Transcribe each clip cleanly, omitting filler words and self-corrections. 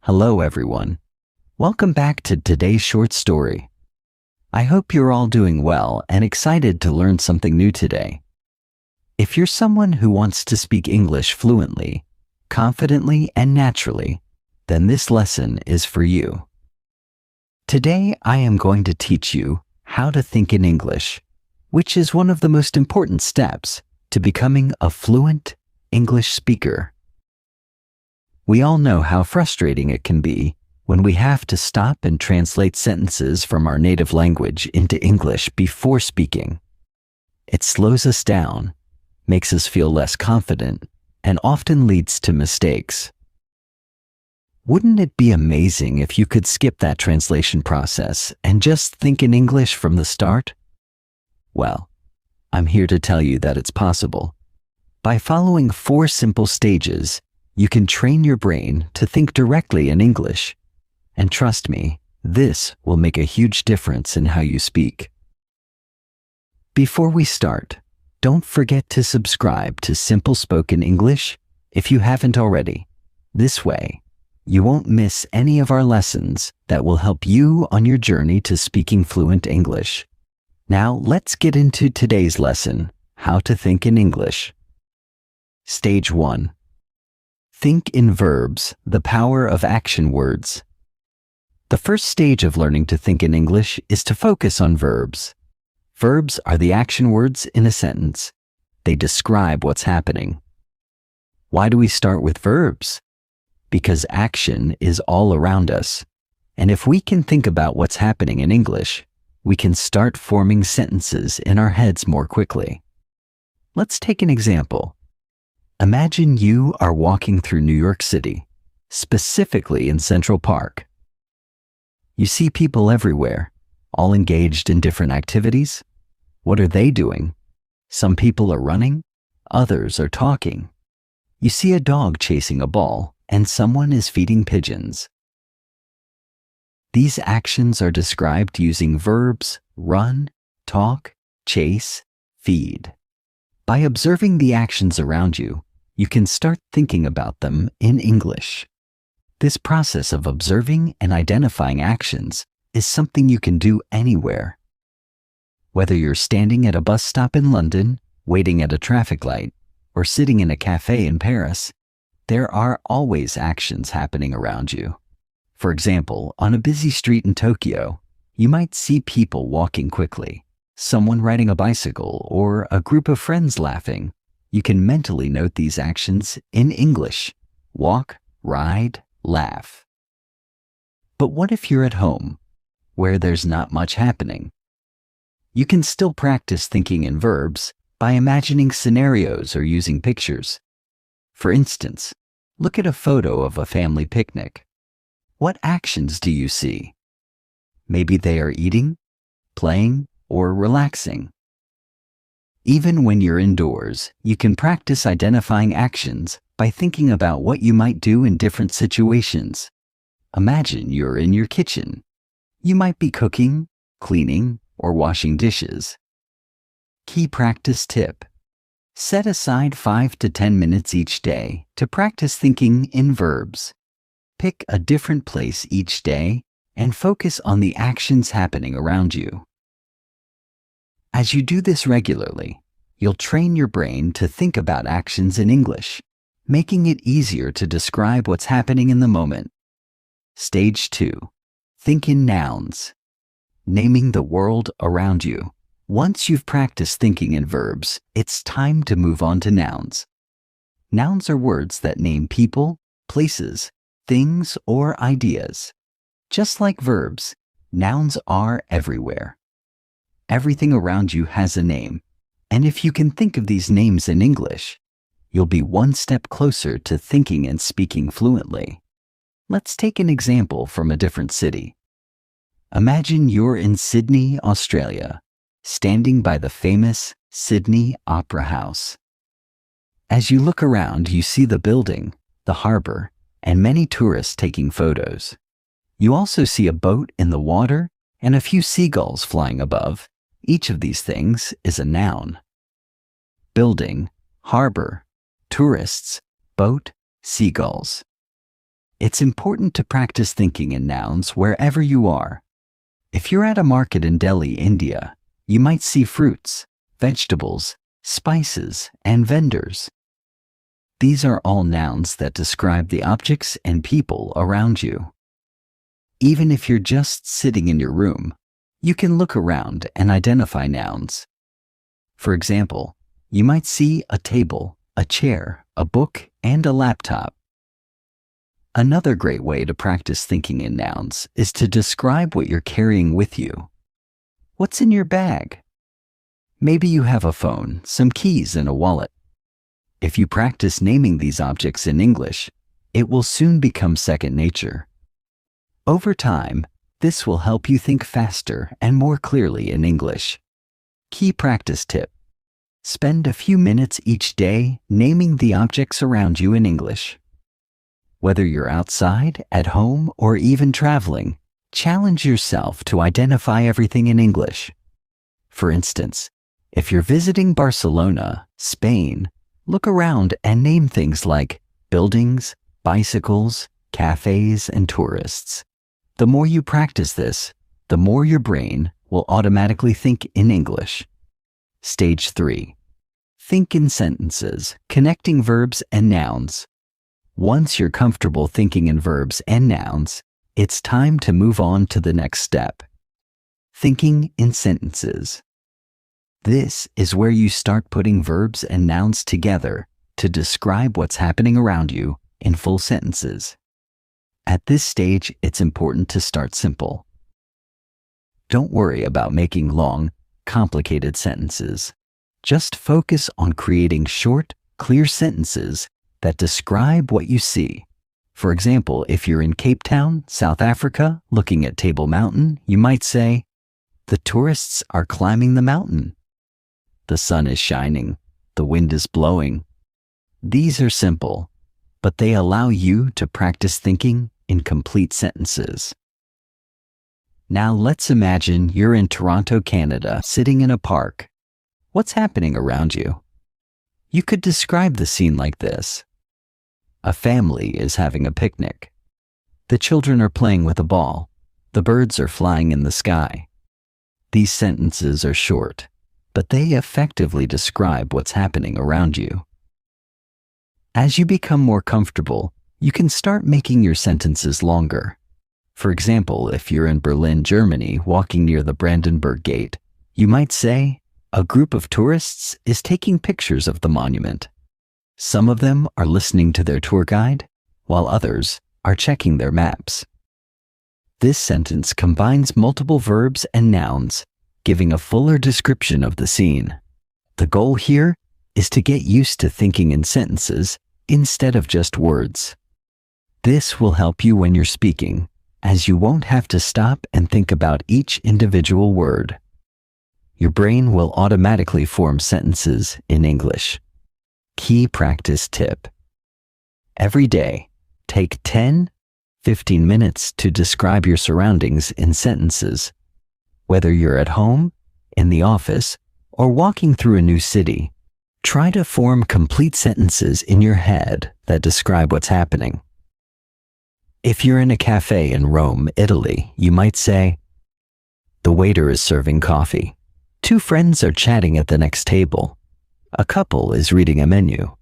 Hello, everyone. Welcome back to today's short story. I hope you're all doing well and excited to learn something new today. If you're someone who wants to speak English fluently, confidently, and naturally, then this lesson is for you. Today, I am going to teach you how to think in English, which is one of the most important steps to becoming a fluent English speaker. We all know how frustrating it can be when we have to stop and translate sentences from our native language into English before speaking. It slows us down, makes us feel less confident, and often leads to mistakes. Wouldn't it be amazing if you could skip that translation process and just think in English from the start? Well, I'm here to tell you that it's possible. By following 4 simple stages, you can train your brain to think directly in English. And trust me, this will make a huge difference in how you speak. Before we start, don't forget to subscribe to Simple Spoken English if you haven't already. This way, you won't miss any of our lessons that will help you on your journey to speaking fluent English. Now, let's get into today's lesson, how to think in English. Stage 1. Think in verbs, the power of action words. The first stage of learning to think in English is to focus on verbs. Verbs are the action words in a sentence. They describe what's happening. Why do we start with verbs? Because action is all around us. And if we can think about what's happening in English, we can start forming sentences in our heads more quickly. Let's take an example. Imagine you are walking through New York City, specifically in Central Park. You see people everywhere, all engaged in different activities. What are they doing? Some people are running, others are talking. You see a dog chasing a ball, and someone is feeding pigeons. These actions are described using verbs run, talk, chase, feed. By observing the actions around you, you can start thinking about them in English. This process of observing and identifying actions is something you can do anywhere. Whether you're standing at a bus stop in London, waiting at a traffic light, or sitting in a cafe in Paris, there are always actions happening around you. For example, on a busy street in Tokyo, you might see people walking quickly, someone riding a bicycle, or a group of friends laughing. You can mentally note these actions in English: walk, ride, laugh. But what if you're at home, where there's not much happening? You can still practice thinking in verbs by imagining scenarios or using pictures. For instance, look at a photo of a family picnic. What actions do you see? Maybe they are eating, playing, or relaxing. Even when you're indoors, you can practice identifying actions by thinking about what you might do in different situations. Imagine you're in your kitchen. You might be cooking, cleaning, or washing dishes. Key practice tip: set aside 5 to 10 minutes each day to practice thinking in verbs. Pick a different place each day and focus on the actions happening around you. As you do this regularly, you'll train your brain to think about actions in English, making it easier to describe what's happening in the moment. Stage 2. Think in nouns. Naming the world around you. Once you've practiced thinking in verbs, it's time to move on to nouns. Nouns are words that name people, places, things, or ideas. Just like verbs, nouns are everywhere. Everything around you has a name, and if you can think of these names in English, you'll be one step closer to thinking and speaking fluently. Let's take an example from a different city. Imagine you're in Sydney, Australia, standing by the famous Sydney Opera House. As you look around, you see the building, the harbor, and many tourists taking photos. You also see a boat in the water and a few seagulls flying above. Each of these things is a noun. Building, harbor, tourists, boat, seagulls. It's important to practice thinking in nouns wherever you are. If you're at a market in Delhi, India, you might see fruits, vegetables, spices, and vendors. These are all nouns that describe the objects and people around you. Even if you're just sitting in your room, you can look around and identify nouns. For example, you might see a table, a chair, a book, and a laptop. Another great way to practice thinking in nouns is to describe what you're carrying with you. What's in your bag? Maybe you have a phone, some keys, and a wallet. If you practice naming these objects in English, it will soon become second nature. Over time, this will help you think faster and more clearly in English. Key practice tip: spend a few minutes each day naming the objects around you in English. Whether you're outside, at home, or even traveling, challenge yourself to identify everything in English. For instance, if you're visiting Barcelona, Spain, look around and name things like buildings, bicycles, cafes, and tourists. The more you practice this, the more your brain will automatically think in English. Stage 3. Think in sentences, connecting verbs and nouns. Once you're comfortable thinking in verbs and nouns, it's time to move on to the next step. Thinking in sentences. This is where you start putting verbs and nouns together to describe what's happening around you in full sentences. At this stage, it's important to start simple. Don't worry about making long, complicated sentences. Just focus on creating short, clear sentences that describe what you see. For example, if you're in Cape Town, South Africa, looking at Table Mountain, you might say, "The tourists are climbing the mountain. The sun is shining. The wind is blowing." These are simple, but they allow you to practice thinking in complete sentences. Now let's imagine you're in Toronto, Canada, sitting in a park. What's happening around you? You could describe the scene like this. A family is having a picnic. The children are playing with a ball. The birds are flying in the sky. These sentences are short, but they effectively describe what's happening around you. As you become more comfortable, you can start making your sentences longer. For example, if you're in Berlin, Germany, walking near the Brandenburg Gate, you might say, "A group of tourists is taking pictures of the monument. Some of them are listening to their tour guide, while others are checking their maps." This sentence combines multiple verbs and nouns, giving a fuller description of the scene. The goal here is to get used to thinking in sentences instead of just words. This will help you when you're speaking, as you won't have to stop and think about each individual word. Your brain will automatically form sentences in English. Key practice tip: every day, take 10-15 minutes to describe your surroundings in sentences. Whether you're at home, in the office, or walking through a new city, try to form complete sentences in your head that describe what's happening. If you're in a cafe in Rome, Italy, you might say, "The waiter is serving coffee. Two friends are chatting at the next table. A couple is reading a menu."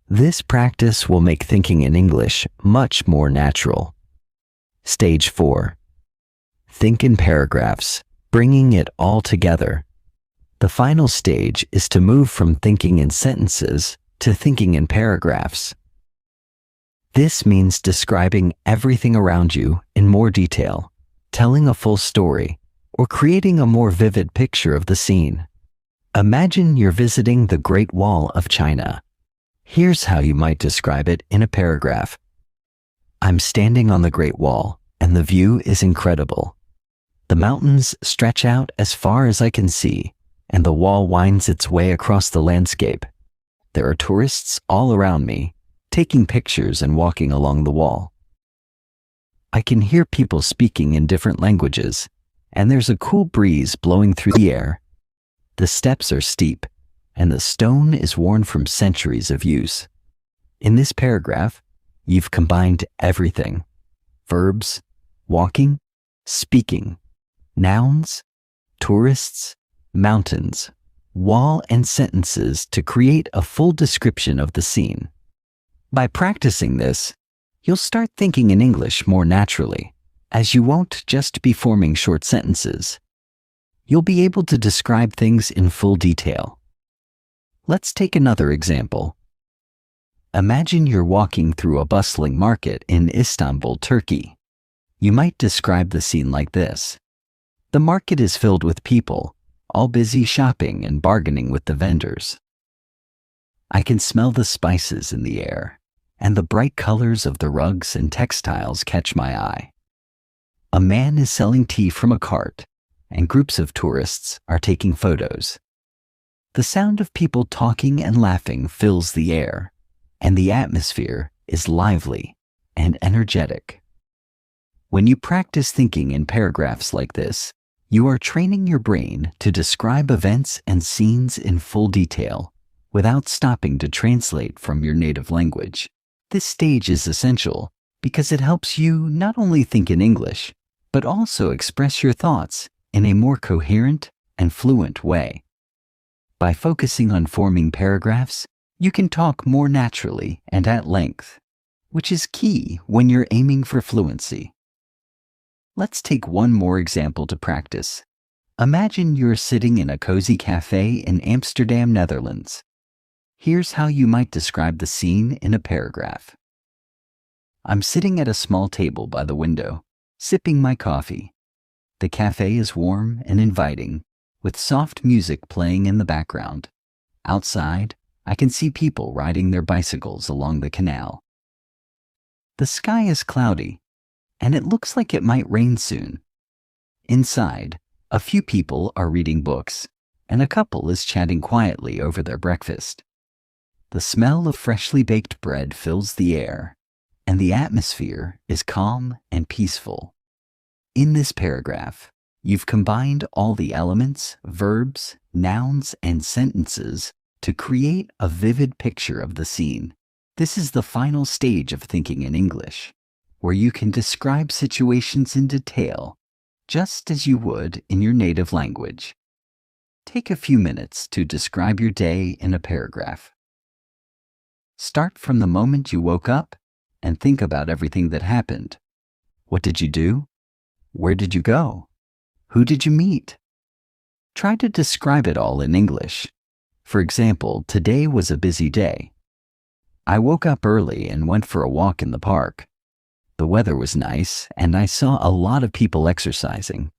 This practice will make thinking in English much more natural. Stage 4. Think in paragraphs, bringing it all together. The final stage is to move from thinking in sentences to thinking in paragraphs. This means describing everything around you in more detail, telling a full story, or creating a more vivid picture of the scene. Imagine you're visiting the Great Wall of China. Here's how you might describe it in a paragraph. "I'm standing on the Great Wall, and the view is incredible. The mountains stretch out as far as I can see, and the wall winds its way across the landscape. There are tourists all around me, taking pictures and walking along the wall. I can hear people speaking in different languages, and there's a cool breeze blowing through the air. The steps are steep, and the stone is worn from centuries of use." In this paragraph, you've combined everything: verbs, walking, speaking, nouns, tourists, mountains, wall, and sentences to create a full description of the scene. By practicing this, you'll start thinking in English more naturally, as you won't just be forming short sentences. You'll be able to describe things in full detail. Let's take another example. Imagine you're walking through a bustling market in Istanbul, Turkey. You might describe the scene like this. The market is filled with people, all busy shopping and bargaining with the vendors. I can smell the spices in the air, and the bright colors of the rugs and textiles catch my eye. A man is selling tea from a cart, and groups of tourists are taking photos. The sound of people talking and laughing fills the air, and the atmosphere is lively and energetic. When you practice thinking in paragraphs like this, you are training your brain to describe events and scenes in full detail without stopping to translate from your native language. This stage is essential because it helps you not only think in English, but also express your thoughts in a more coherent and fluent way. By focusing on forming paragraphs, you can talk more naturally and at length, which is key when you're aiming for fluency. Let's take one more example to practice. Imagine you're sitting in a cozy cafe in Amsterdam, Netherlands. Here's how you might describe the scene in a paragraph. I'm sitting at a small table by the window, sipping my coffee. The cafe is warm and inviting, with soft music playing in the background. Outside, I can see people riding their bicycles along the canal. The sky is cloudy, and it looks like it might rain soon. Inside, a few people are reading books, and a couple is chatting quietly over their breakfast. The smell of freshly baked bread fills the air, and the atmosphere is calm and peaceful. In this paragraph, you've combined all the elements, verbs, nouns, and sentences to create a vivid picture of the scene. This is the final stage of thinking in English, where you can describe situations in detail, just as you would in your native language. Take a few minutes to describe your day in a paragraph. Start from the moment you woke up and think about everything that happened. What did you do? Where did you go? Who did you meet? Try to describe it all in English. For example, today was a busy day. I woke up early and went for a walk in the park. The weather was nice, and I saw a lot of people exercising.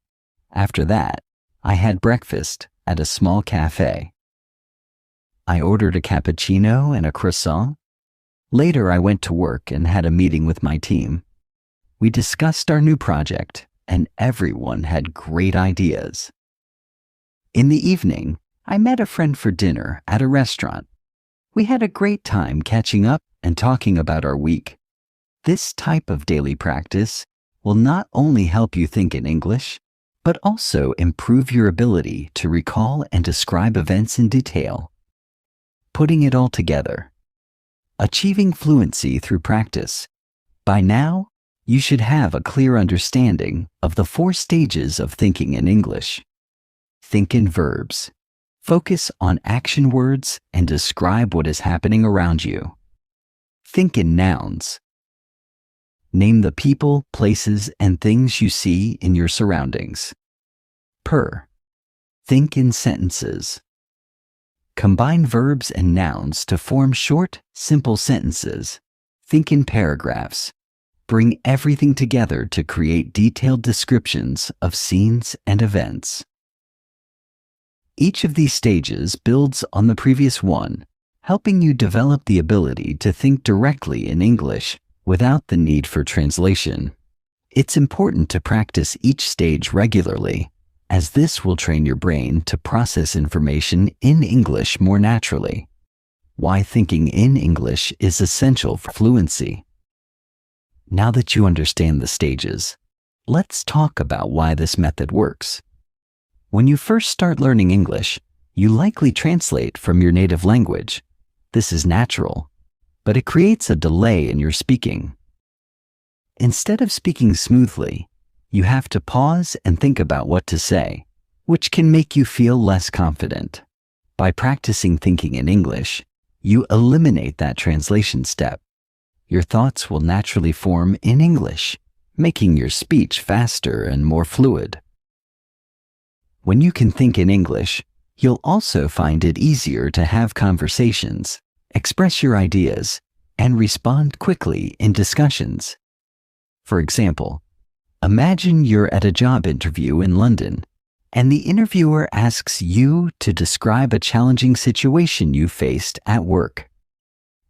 After that, I had breakfast at a small cafe. I ordered a cappuccino and a croissant. Later, I went to work and had a meeting with my team. We discussed our new project, and everyone had great ideas. In the evening, I met a friend for dinner at a restaurant. We had a great time catching up and talking about our week. This type of daily practice will not only help you think in English, but also improve your ability to recall and describe events in detail. Putting it all together. Achieving fluency through practice. By now, you should have a clear understanding of the 4 stages of thinking in English. Think in verbs. Focus on action words and describe what is happening around you. Think in nouns. Name the people, places, and things you see in your surroundings. Think in sentences. Combine verbs and nouns to form short, simple sentences. Think in paragraphs. Bring everything together to create detailed descriptions of scenes and events. Each of these stages builds on the previous one, helping you develop the ability to think directly in English without the need for translation. It's important to practice each stage regularly, as this will train your brain to process information in English more naturally. Why thinking in English is essential for fluency. Now that you understand the stages, let's talk about why this method works. When you first start learning English, you likely translate from your native language. This is natural. but it creates a delay in your speaking. Instead of speaking smoothly, you have to pause and think about what to say, which can make you feel less confident. By practicing thinking in English, you eliminate that translation step. Your thoughts will naturally form in English, making your speech faster and more fluid. When you can think in English, you'll also find it easier to have conversations, express your ideas, and respond quickly in discussions. For example, imagine you're at a job interview in London, and the interviewer asks you to describe a challenging situation you faced at work.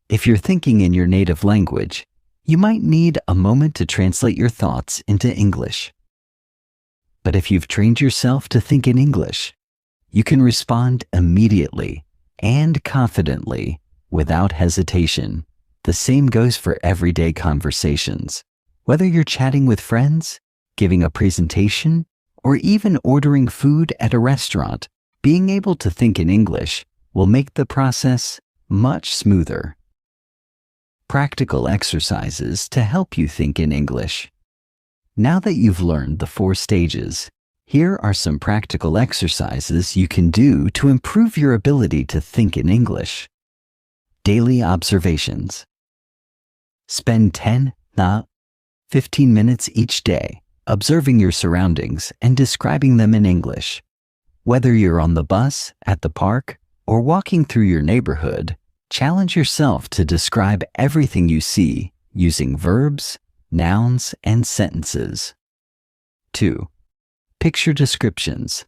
If you're thinking in your native language, you might need a moment to translate your thoughts into English. But if you've trained yourself to think in English, you can respond immediately and confidently without hesitation. The same goes for everyday conversations. Whether you're chatting with friends, giving a presentation, or even ordering food at a restaurant, being able to think in English will make the process much smoother. Practical exercises to help you think in English. Now that you've learned the 4 stages, here are some practical exercises you can do to improve your ability to think in English. Daily observations. Spend 15 minutes each day observing your surroundings and describing them in English. Whether you're on the bus, at the park, or walking through your neighborhood, challenge yourself to describe everything you see using verbs, nouns, and sentences. 2. Picture descriptions.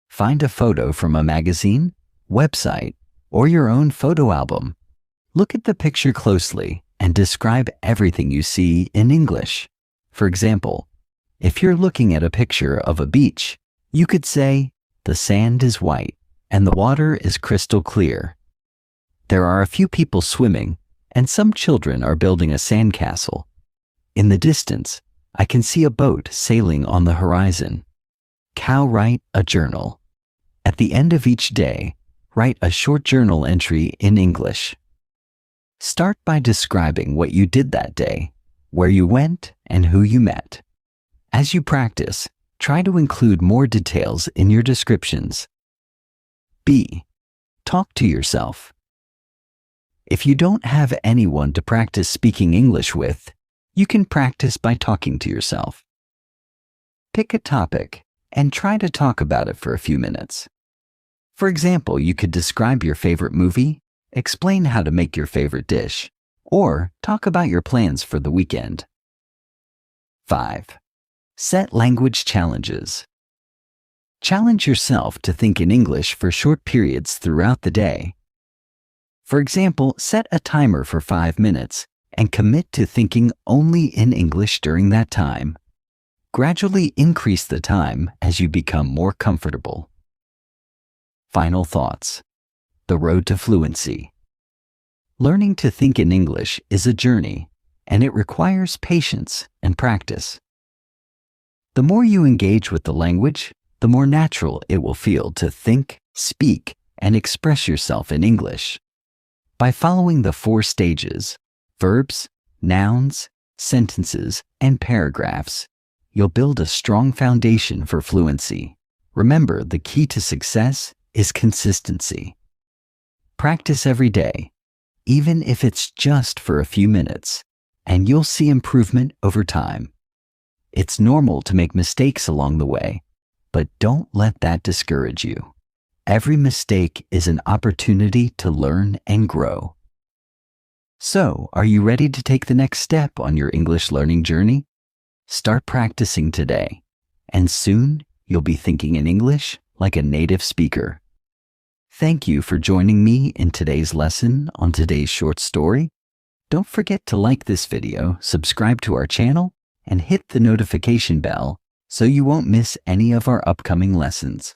Find a photo from a magazine, website, or your own photo album. Look at the picture closely and describe everything you see in English. For example, if you're looking at a picture of a beach, you could say, "The sand is white and the water is crystal clear." There are a few people swimming and some children are building a sandcastle. In the distance, I can see a boat sailing on the horizon. Write a journal. At the end of each day, write a short journal entry in English. Start by describing what you did that day, where you went, and who you met. As you practice, try to include more details in your descriptions. B. Talk to yourself. If you don't have anyone to practice speaking English with, you can practice by talking to yourself. Pick a topic and try to talk about it for a few minutes. For example, you could describe your favorite movie, explain how to make your favorite dish, or talk about your plans for the weekend. 5. Set language challenges. Challenge yourself to think in English for short periods throughout the day. For example, set a timer for 5 minutes and commit to thinking only in English during that time. Gradually increase the time as you become more comfortable. Final thoughts. The road to fluency. Learning to think in English is a journey, and it requires patience and practice. The more you engage with the language, the more natural it will feel to think, speak, and express yourself in English. By following the 4 stages, verbs, nouns, sentences, and paragraphs, you'll build a strong foundation for fluency. Remember, the key to success is consistency. Practice every day, even if it's just for a few minutes, and you'll see improvement over time. It's normal to make mistakes along the way, but don't let that discourage you. Every mistake is an opportunity to learn and grow. So, are you ready to take the next step on your English learning journey? Start practicing today, and soon you'll be thinking in English like a native speaker. Thank you for joining me in today's lesson on today's short story. Don't forget to like this video, subscribe to our channel, and hit the notification bell so you won't miss any of our upcoming lessons.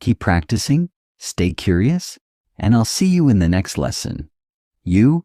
Keep practicing, stay curious, and I'll see you in the next lesson. You